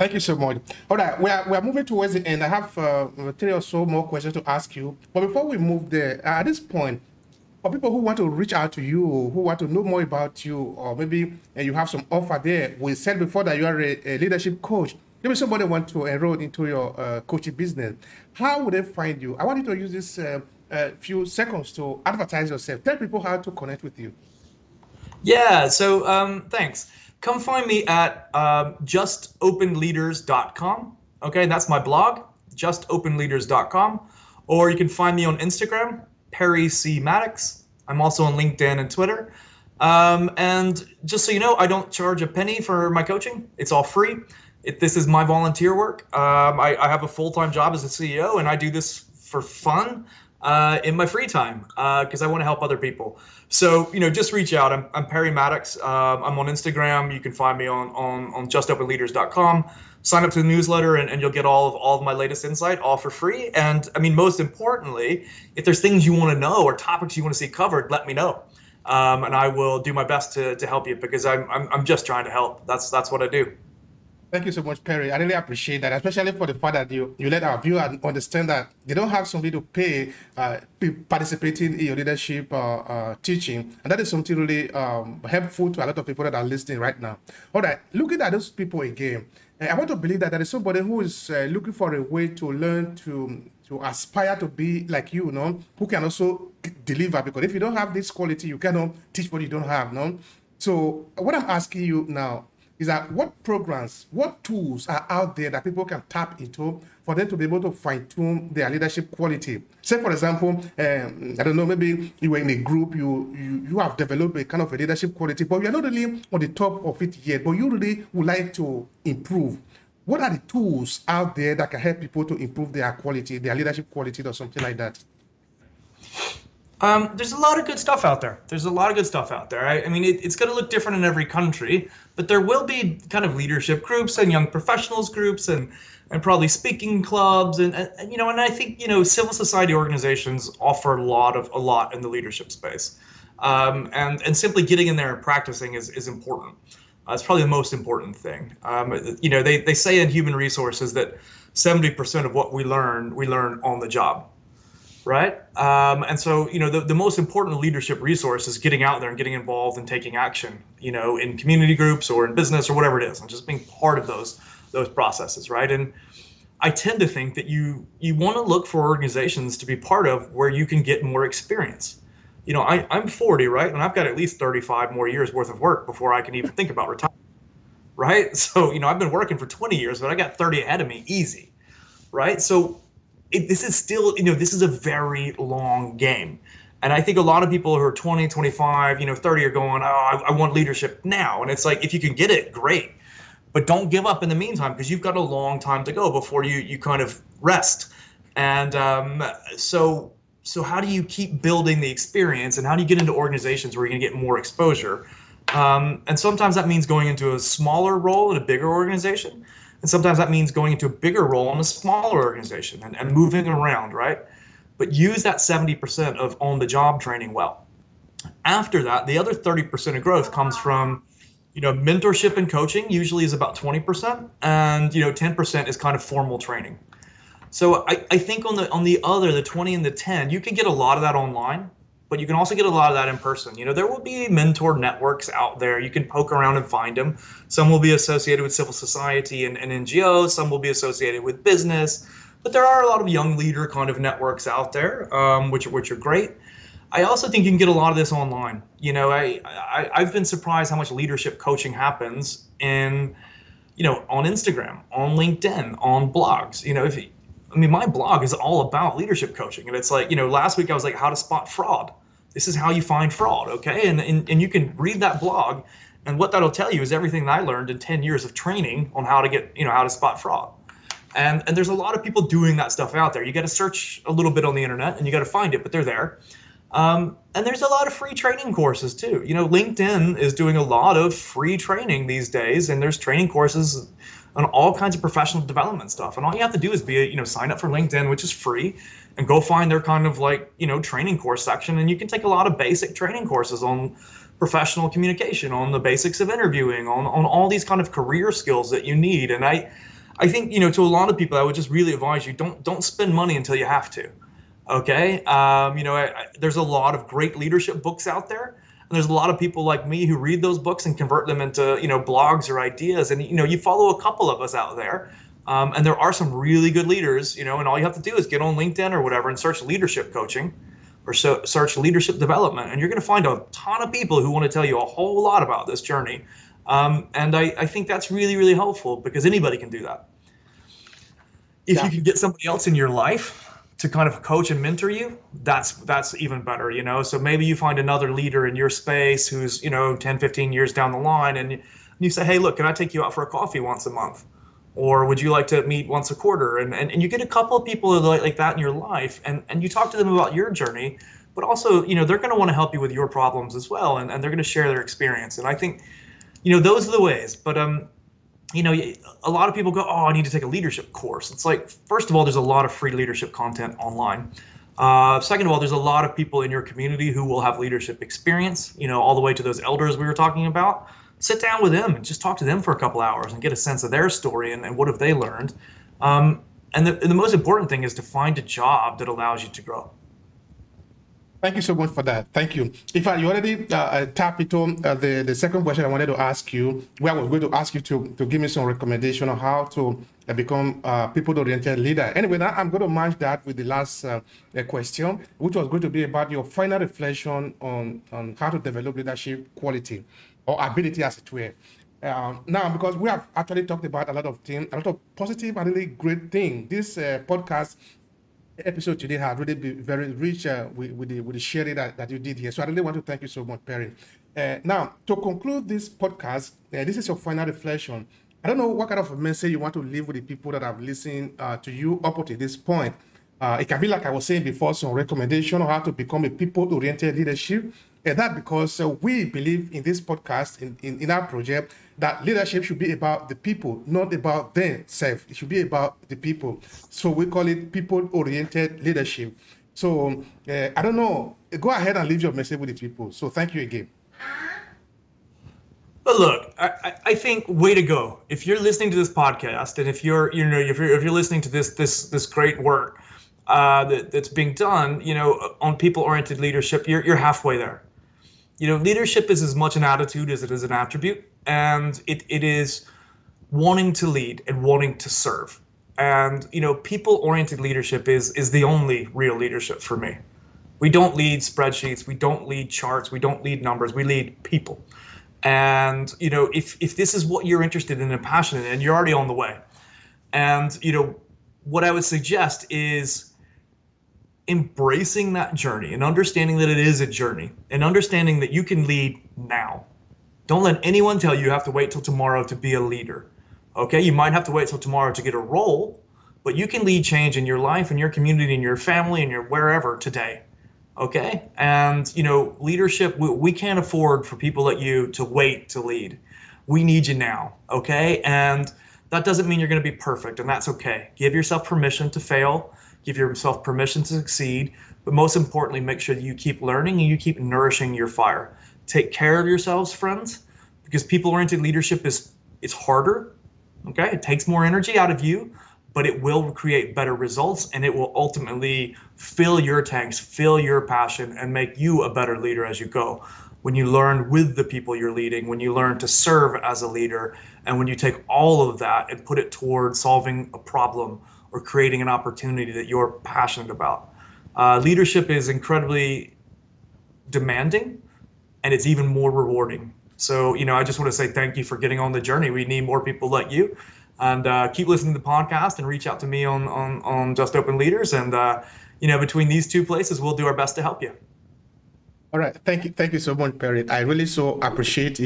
Thank you so much. All right, we are moving towards the end. I have three or so more questions to ask you. But before we move there, at this point, for people who want to reach out to you, who want to know more about you, or maybe you have some offer there, we said before that you are a leadership coach. Maybe somebody want to enroll into your coaching business. How would they find you? I want you to use this few seconds to advertise yourself. Tell people how to connect with you. Yeah, so thanks. Come find me at justopenleaders.com. Okay, that's my blog, justopenleaders.com. Or you can find me on Instagram, Perry C. Maddox. I'm also on LinkedIn and Twitter. And just so you know, I don't charge a penny for my coaching. It's all free. This is my volunteer work. I have a full-time job as a CEO, and I do this for fun in my free time because I want to help other people. So, just reach out. I'm Perry Maddox. I'm on Instagram. You can find me on justopenleaders.com. Sign up to the newsletter and you'll get all of my latest insight all for free. And I mean, most importantly, if there's things you want to know or topics you want to see covered, let me know. And I will do my best to help you because I'm just trying to help. That's what I do. Thank you so much, Perry. I really appreciate that, especially for the fact that you let our viewer understand that they don't have somebody to pay participating in your leadership teaching. And that is something really helpful to a lot of people that are listening right now. All right, looking at those people again, I want to believe that there is somebody who is looking for a way to learn to aspire to be like you, no, who can also deliver. Because if you don't have this quality, you cannot teach what you don't have, no. So what I'm asking you now is that what programs, what tools are out there that people can tap into for them to be able to fine tune their leadership quality? Say, for example, I don't know, maybe you were in a group, you have developed a kind of a leadership quality, but you're not really on the top of it yet, but you really would like to improve. What are the tools out there that can help people to improve their quality, their leadership quality, or something like that? There's a lot of good stuff out there. There's a lot of good stuff out there. I mean, it's going to look different in every country, but there will be kind of leadership groups and young professionals groups and probably speaking clubs and I think civil society organizations offer a lot in the leadership space, and simply getting in there and practicing is important. It's probably the most important thing. They say in human resources that 70% of what we learn on the job, right? And so, the most important leadership resource is getting out there and getting involved and taking action, in community groups or in business or whatever it is, and just being part of those processes, right? And I tend to think that you want to look for organizations to be part of where you can get more experience. I'm 40, right? And I've got at least 35 more years worth of work before I can even think about retirement, right? So, I've been working for 20 years, but I got 30 ahead of me easy, right? So this is still, this is a very long game. And I think a lot of people who are 20, 25, 30 are going, oh, I want leadership now. And it's like, if you can get it, great. But don't give up in the meantime because you've got a long time to go before you kind of rest. And so how do you keep building the experience and how do you get into organizations where you're going to get more exposure? And sometimes that means going into a smaller role in a bigger organization. And sometimes that means going into a bigger role in a smaller organization and moving around, right? But use that 70% of on-the-job training well. After that, the other 30% of growth comes from, mentorship and coaching usually is about 20%, and 10% is kind of formal training. So I think the 20 and the 10, you can get a lot of that online, but you can also get a lot of that in person. There will be mentor networks out there. You can poke around and find them. Some will be associated with civil society and NGOs. Some will be associated with business. But there are a lot of young leader kind of networks out there, which are great. I also think you can get a lot of this online. I've been surprised how much leadership coaching happens on Instagram, on LinkedIn, on blogs. My blog is all about leadership coaching. And it's like, last week I was like, how to spot fraud. This is how you find fraud, okay? And you can read that blog, and what that'll tell you is everything that I learned in 10 years of training on how to get, how to spot fraud. And there's a lot of people doing that stuff out there. You got to search a little bit on the internet and you got to find it, but they're there. And there's a lot of free training courses too. LinkedIn is doing a lot of free training these days, and there's training courses on all kinds of professional development stuff. And all you have to do is sign up for LinkedIn, which is free, and go find their kind of training course section. And you can take a lot of basic training courses on professional communication, on the basics of interviewing, on all these kind of career skills that you need. And I think, to a lot of people, I would just really advise you, don't spend money until you have to. Okay. There's a lot of great leadership books out there. And there's a lot of people like me who read those books and convert them into, blogs or ideas. And, you follow a couple of us out there. And there are some really good leaders, and all you have to do is get on LinkedIn or whatever and search leadership coaching or search leadership development. And you're going to find a ton of people who want to tell you a whole lot about this journey. And I think that's really, really helpful because anybody can do that. If Yeah. you can get somebody else in your life to kind of coach and mentor you, that's even better, So maybe you find another leader in your space who's, 10, 15 years down the line, and you say, hey, look, can I take you out for a coffee once a month? Or would you like to meet once a quarter? And you get a couple of people like that in your life, and you talk to them about your journey, but also, they're going to want to help you with your problems as well, and they're going to share their experience. And I think, those are the ways. But a lot of people go, oh, I need to take a leadership course. It's like, first of all, there's a lot of free leadership content online. Second of all, there's a lot of people in your community who will have leadership experience, all the way to those elders we were talking about. Sit down with them and just talk to them for a couple hours and get a sense of their story and what have they learned. And the most important thing is to find a job that allows you to grow. Thank you so much for that. Thank you. In fact, you already tapped into the second question I wanted to ask you, where I was going to ask you to give me some recommendation on how to become a people-oriented leader. Anyway, now I'm going to match that with the last question, which was going to be about your final reflection on how to develop leadership quality or ability, as it were. Now, because we have actually talked about a lot of things, a lot of positive and really great things. This podcast episode today has really been very rich with the sharing that you did here. So I really want to thank you so much, Perry. Now, to conclude this podcast, this is your final reflection. I don't know what kind of a message you want to leave with the people that have listened to you up to this point. It can be, like I was saying before, some recommendation on how to become a people-oriented leadership. And that because we believe in this podcast, in our project, that leadership should be about the people, not about themselves. It should be about the people. So we call it people-oriented leadership. So I don't know. Go ahead and leave your message with the people. So thank you again. But look, I think way to go. If you're listening to this podcast, and if you're listening to this great work that's being done, on people-oriented leadership, you're halfway there. Leadership is as much an attitude as it is an attribute, and it is wanting to lead and wanting to serve. And people-oriented leadership is the only real leadership for me. We don't lead spreadsheets, we don't lead charts, we don't lead numbers, we lead people. And if this is what you're interested in and passionate in, you're already on the way. And what I would suggest is embracing that journey and understanding that it is a journey and understanding that you can lead now. Don't let anyone tell you have to wait till tomorrow to be a leader. Okay, you might have to wait till tomorrow to get a role, but you can lead change in your life, in your community, in your family, in your wherever today. Okay, and leadership, we can't afford for people like you to wait to lead. We need you now. Okay, and that doesn't mean you're going to be perfect, and that's okay. Give yourself permission to fail. Give yourself permission to succeed, but most importantly, make sure that you keep learning and you keep nourishing your fire. Take care of yourselves, friends, because people-oriented leadership it's harder. Okay, it takes more energy out of you, but it will create better results, and it will ultimately fill your tanks, fill your passion, and make you a better leader as you go. When you learn with the people you're leading, when you learn to serve as a leader, and when you take all of that and put it towards solving a problem or creating an opportunity that you're passionate about. Leadership is incredibly demanding, and it's even more rewarding. So, I just want to say thank you for getting on the journey. We need more people like you. And keep listening to the podcast and reach out to me on Just Open Leaders. And, between these two places, we'll do our best to help you. All right. Thank you so much, Perry. I really so appreciate it.